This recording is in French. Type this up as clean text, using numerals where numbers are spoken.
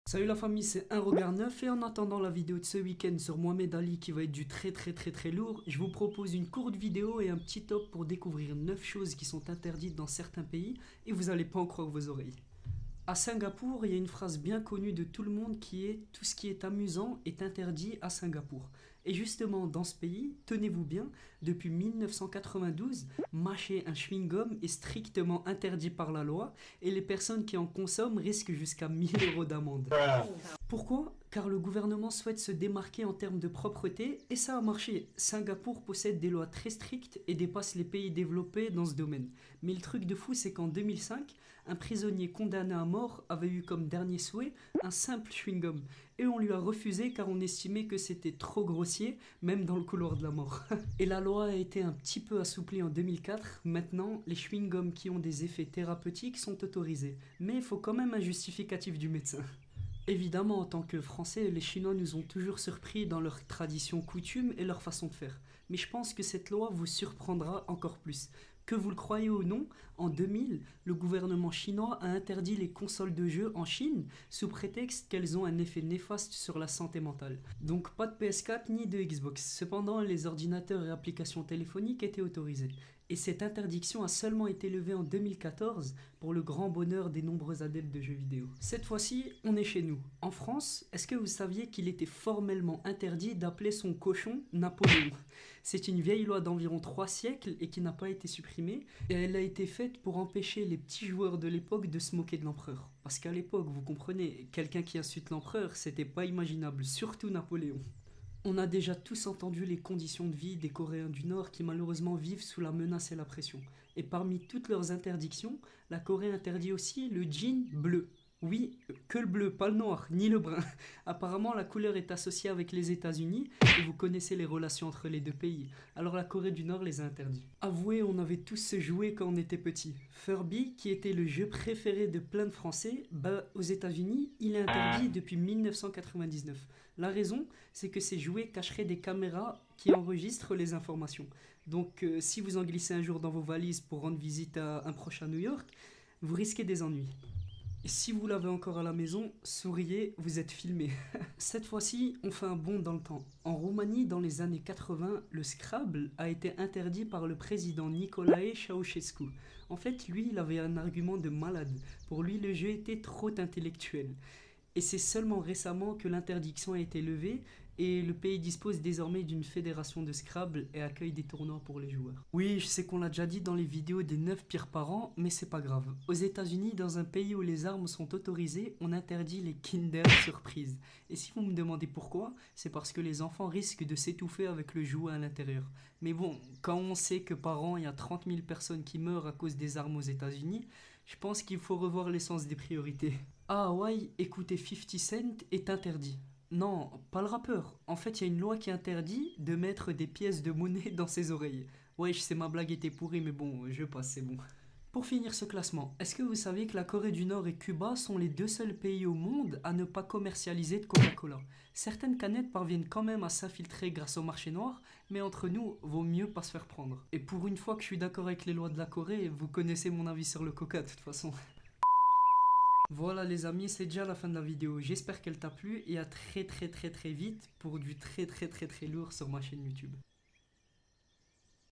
Salut la famille, c'est un regard neuf et en attendant la vidéo de ce week-end sur Mohamed Ali qui va être du très lourd, je vous propose une courte vidéo et un petit top pour découvrir 9 choses qui sont interdites dans certains pays et vous allez pas en croire vos oreilles. À Singapour, il y a une phrase bien connue de tout le monde qui est tout ce qui est amusant est interdit à Singapour. Et justement, dans ce pays, tenez-vous bien, depuis 1992, mâcher un chewing-gum est strictement interdit par la loi et les personnes qui en consomment risquent jusqu'à 1000 euros d'amende. Pourquoi? Car le gouvernement souhaite se démarquer en termes de propreté et ça a marché. Singapour possède des lois très strictes et dépasse les pays développés dans ce domaine. Mais le truc de fou, c'est qu'en 2005, un prisonnier condamné à mort avait eu comme dernier souhait un simple chewing-gum. Et on lui a refusé car on estimait que c'était trop grossier, même dans le couloir de la mort. Et la loi a été un petit peu assouplie en 2004. Maintenant, les chewing-gums qui ont des effets thérapeutiques sont autorisés. Mais il faut quand même un justificatif du médecin. Évidemment, en tant que Français, les Chinois nous ont toujours surpris dans leurs traditions, coutumes et leur façon de faire. Mais je pense que cette loi vous surprendra encore plus. Que vous le croyez ou non, en 2000, le gouvernement chinois a interdit les consoles de jeux en Chine sous prétexte qu'elles ont un effet néfaste sur la santé mentale. Donc pas de PS4 ni de Xbox. Cependant, les ordinateurs et applications téléphoniques étaient autorisés. Et cette interdiction a seulement été levée en 2014 pour le grand bonheur des nombreux adeptes de jeux vidéo. Cette fois-ci, on est chez nous. En France, est-ce que vous saviez qu'il était formellement interdit d'appeler son cochon Napoléon? C'est une vieille loi d'environ 3 siècles et qui n'a pas été supprimée. Et elle a été faite pour empêcher les petits joueurs de l'époque de se moquer de l'empereur. Parce qu'à l'époque, vous comprenez, quelqu'un qui insulte l'empereur, c'était pas imaginable, surtout Napoléon. On a déjà tous entendu les conditions de vie des Coréens du Nord qui malheureusement vivent sous la menace et la pression. Et parmi toutes leurs interdictions, la Corée interdit aussi le jean bleu. Oui, que le bleu, pas le noir, ni le brun. Apparemment, la couleur est associée avec les États-Unis et vous connaissez les relations entre les deux pays. Alors la Corée du Nord les a interdits. Avouez, on avait tous ce jouet quand on était petit. Furby, qui était le jeu préféré de plein de Français, aux États-Unis, il est interdit depuis 1999. La raison, c'est que ces jouets cacheraient des caméras qui enregistrent les informations. Donc, si vous en glissez un jour dans vos valises pour rendre visite à un proche à New York, vous risquez des ennuis. Et si vous l'avez encore à la maison, souriez, vous êtes filmé. Cette fois-ci, on fait un bond dans le temps. En Roumanie, dans les années 80, le Scrabble a été interdit par le président Nicolae Ceausescu. En fait, lui, il avait un argument de malade. Pour lui, le jeu était trop intellectuel. Et c'est seulement récemment que l'interdiction a été levée et le pays dispose désormais d'une fédération de Scrabble et accueille des tournois pour les joueurs. Oui, je sais qu'on l'a déjà dit dans les vidéos des 9 pires parents, mais c'est pas grave. Aux États-Unis, dans un pays où les armes sont autorisées, on interdit les Kinder Surprise. Et si vous me demandez pourquoi, c'est parce que les enfants risquent de s'étouffer avec le jouet à l'intérieur. Mais bon, quand on sait que par an, il y a 30 000 personnes qui meurent à cause des armes aux États-Unis, je pense qu'il faut revoir l'essence des priorités. À Hawaï, écouter 50 Cent est interdit. Non, pas le rappeur. En fait, il y a une loi qui interdit de mettre des pièces de monnaie dans ses oreilles. Ouais, je sais, ma blague était pourrie, mais bon, je passe, c'est bon. Pour finir ce classement, est-ce que vous savez que la Corée du Nord et Cuba sont les 2 seuls pays au monde à ne pas commercialiser de Coca-Cola? Certaines canettes parviennent quand même à s'infiltrer grâce au marché noir, mais entre nous, vaut mieux pas se faire prendre. Et pour une fois que je suis d'accord avec les lois de la Corée, vous connaissez mon avis sur le coca de toute façon. Voilà les amis, c'est déjà la fin de la vidéo. J'espère qu'elle t'a plu et à très vite pour du très lourd sur ma chaîne YouTube.